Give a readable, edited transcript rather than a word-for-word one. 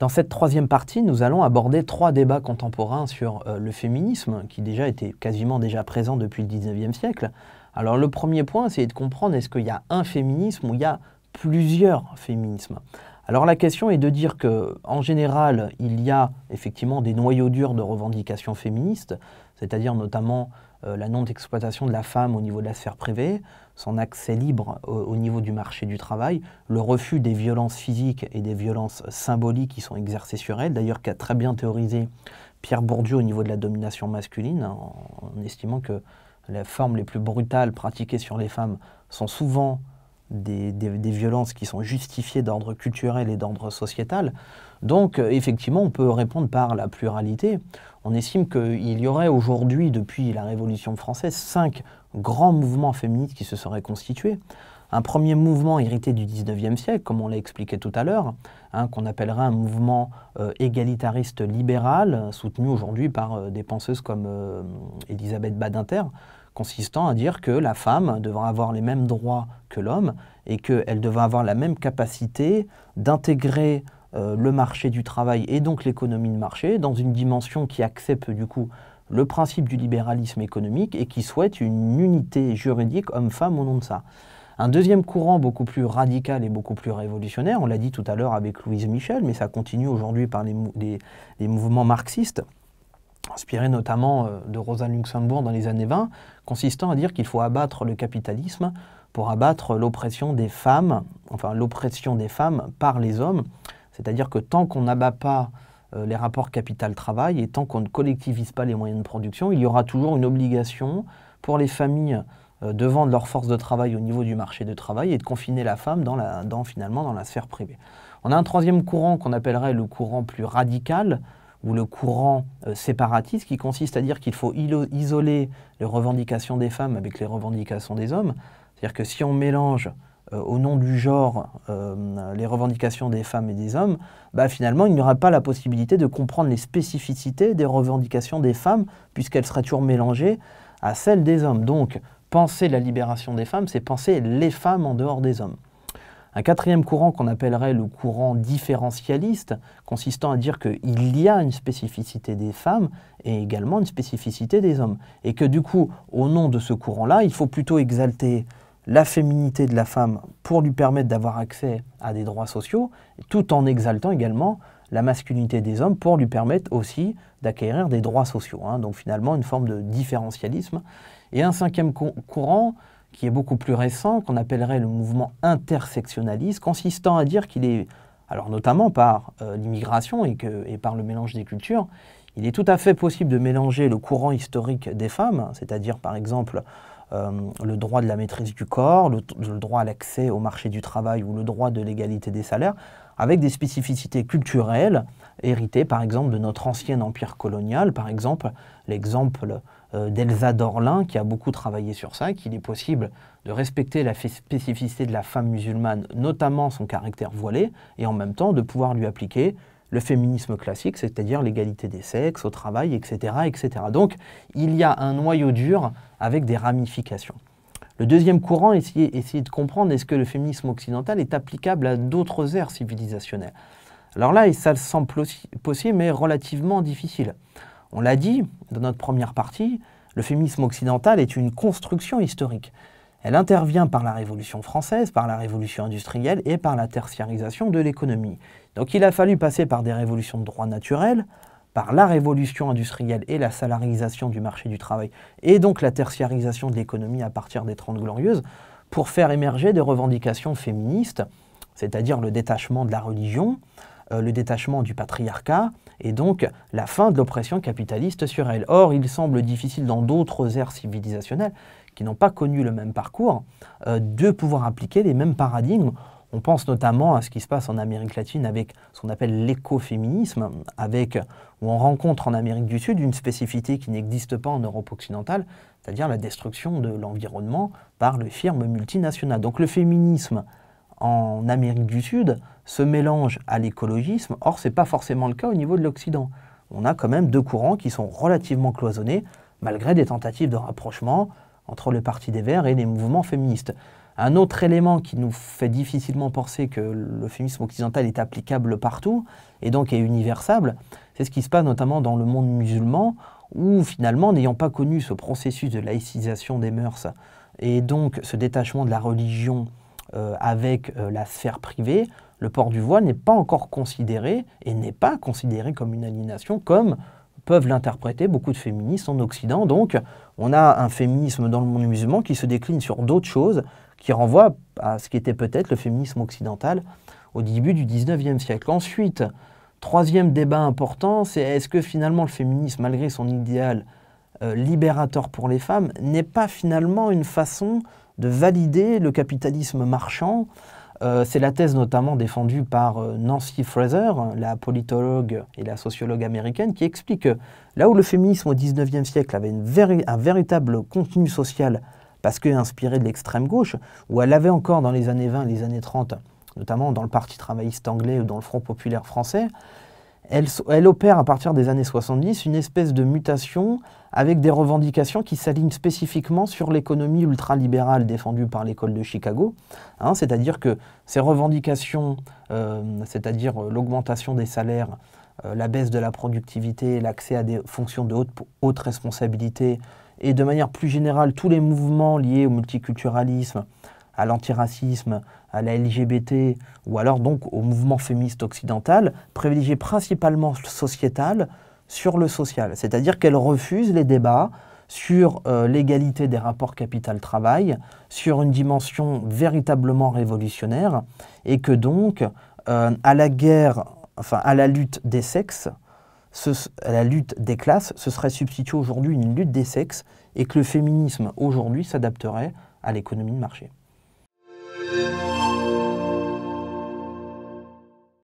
Dans cette troisième partie, nous allons aborder 3 débats contemporains sur le féminisme, qui déjà était quasiment déjà présent depuis le 19e siècle. Alors le premier point, c'est de comprendre est-ce qu'il y a un féminisme ou il y a plusieurs féminismes. Alors la question est de dire qu'en général, il y a effectivement des noyaux durs de revendications féministes, c'est-à-dire notamment la non-exploitation de la femme au niveau de la sphère privée, son accès libre au niveau du marché du travail, le refus des violences physiques et des violences symboliques qui sont exercées sur elle, d'ailleurs qu'a très bien théorisé Pierre Bourdieu au niveau de la domination masculine, en estimant que les formes les plus brutales pratiquées sur les femmes sont souvent des violences qui sont justifiées d'ordre culturel et d'ordre sociétal. Donc effectivement, on peut répondre par la pluralité. On estime qu'il y aurait aujourd'hui, depuis la Révolution française, 5 grands mouvements féministes qui se seraient constitués. Un premier mouvement hérité du 19e siècle, comme on l'a expliqué tout à l'heure, qu'on appellerait un mouvement égalitariste libéral, soutenu aujourd'hui par des penseuses comme Elisabeth Badinter, consistant à dire que la femme devra avoir les mêmes droits que l'homme et qu'elle devra avoir la même capacité d'intégrer le marché du travail et donc l'économie de marché dans une dimension qui accepte du coup le principe du libéralisme économique et qui souhaite une unité juridique homme-femme au nom de ça. Un deuxième courant beaucoup plus radical et beaucoup plus révolutionnaire, on l'a dit tout à l'heure avec Louise Michel, mais ça continue aujourd'hui par les mouvements marxistes, inspirés notamment de Rosa Luxembourg dans les années 20, consistant à dire qu'il faut abattre le capitalisme pour abattre l'oppression des femmes, enfin l'oppression des femmes par les hommes. C'est-à-dire que tant qu'on n'abat pas les rapports capital-travail et tant qu'on ne collectivise pas les moyens de production, il y aura toujours une obligation pour les familles de vendre leur force de travail au niveau du marché du travail et de confiner la femme finalement dans la sphère privée. On a un troisième courant qu'on appellerait le courant plus radical ou le courant séparatiste qui consiste à dire qu'il faut isoler les revendications des femmes avec les revendications des hommes. C'est-à-dire que si on mélange au nom du genre les revendications des femmes et des hommes, finalement il n'y aura pas la possibilité de comprendre les spécificités des revendications des femmes puisqu'elles seraient toujours mélangées à celles des hommes. Donc penser la libération des femmes, c'est penser les femmes en dehors des hommes. Un quatrième courant qu'on appellerait le courant différentialiste, consistant à dire qu'il y a une spécificité des femmes et également une spécificité des hommes. Et que du coup, au nom de ce courant-là, il faut plutôt exalter la féminité de la femme pour lui permettre d'avoir accès à des droits sociaux, tout en exaltant également la masculinité des hommes pour lui permettre aussi d'acquérir des droits sociaux. Donc finalement, une forme de différentialisme. Et un cinquième courant, qui est beaucoup plus récent, qu'on appellerait le mouvement intersectionnaliste, consistant à dire qu'il est, alors notamment par l'immigration et par le mélange des cultures, il est tout à fait possible de mélanger le courant historique des femmes, c'est-à-dire par exemple le droit de la maîtrise du corps, le droit à l'accès au marché du travail ou le droit de l'égalité des salaires, avec des spécificités culturelles héritées par exemple de notre ancien empire colonial, par exemple l'exemple d'Elsa Dorlin qui a beaucoup travaillé sur ça, qu'il est possible de respecter la spécificité de la femme musulmane, notamment son caractère voilé, et en même temps de pouvoir lui appliquer le féminisme classique, c'est-à-dire l'égalité des sexes, au travail, etc., etc. Donc il y a un noyau dur avec des ramifications. Le deuxième courant, essayer de comprendre est-ce que le féminisme occidental est applicable à d'autres ères civilisationnelles. Alors là, ça semble possible, mais relativement difficile. On l'a dit dans notre première partie, le féminisme occidental est une construction historique. Elle intervient par la Révolution française, par la Révolution industrielle et par la tertiarisation de l'économie. Donc il a fallu passer par des révolutions de droit naturel, par la révolution industrielle et la salarisation du marché du travail, et donc la tertiarisation de l'économie à partir des 30 Glorieuses, pour faire émerger des revendications féministes, c'est-à-dire le détachement de la religion, le détachement du patriarcat, et donc la fin de l'oppression capitaliste sur elle. Or, il semble difficile dans d'autres ères civilisationnelles, qui n'ont pas connu le même parcours, de pouvoir appliquer les mêmes paradigmes. On pense notamment à ce qui se passe en Amérique latine avec ce qu'on appelle l'écoféminisme, où on rencontre en Amérique du Sud une spécificité qui n'existe pas en Europe occidentale, c'est-à-dire la destruction de l'environnement par les firmes multinationales. Donc le féminisme en Amérique du Sud se mélange à l'écologisme, or ce n'est pas forcément le cas au niveau de l'Occident. On a quand même deux courants qui sont relativement cloisonnés, malgré des tentatives de rapprochement entre le Parti des Verts et les mouvements féministes. Un autre élément qui nous fait difficilement penser que le féminisme occidental est applicable partout et donc est universable, c'est ce qui se passe notamment dans le monde musulman où finalement, n'ayant pas connu ce processus de laïcisation des mœurs et donc ce détachement de la religion avec la sphère privée, le port du voile n'est pas encore considéré et n'est pas considéré comme une aliénation comme peuvent l'interpréter beaucoup de féministes en Occident. Donc on a un féminisme dans le monde musulman qui se décline sur d'autres choses, qui renvoie à ce qui était peut-être le féminisme occidental au début du 19e siècle. Ensuite, troisième débat important, c'est est-ce que finalement le féminisme, malgré son idéal libérateur pour les femmes, n'est pas finalement une façon de valider le capitalisme marchand. C'est la thèse notamment défendue par Nancy Fraser, la politologue et la sociologue américaine, qui explique que là où le féminisme au 19e siècle avait un véritable contenu social parce qu'elle est inspirée de l'extrême gauche, où elle avait encore dans les années 20 et les années 30, notamment dans le Parti travailliste anglais ou dans le Front populaire français, elle opère à partir des années 70 une espèce de mutation avec des revendications qui s'alignent spécifiquement sur l'économie ultralibérale défendue par l'école de Chicago. C'est-à-dire que ces revendications, c'est-à-dire l'augmentation des salaires, la baisse de la productivité, l'accès à des fonctions de haute responsabilité, et de manière plus générale, tous les mouvements liés au multiculturalisme, à l'antiracisme, à la LGBT, ou alors donc au mouvement féministe occidental, privilégié principalement sociétal sur le social. C'est-à-dire qu'elle refuse les débats sur l'égalité des rapports capital-travail, sur une dimension véritablement révolutionnaire, et que donc, à la guerre, enfin à la lutte des sexes, à la lutte des classes, ce serait substitué aujourd'hui une lutte des sexes, et que le féminisme aujourd'hui s'adapterait à l'économie de marché.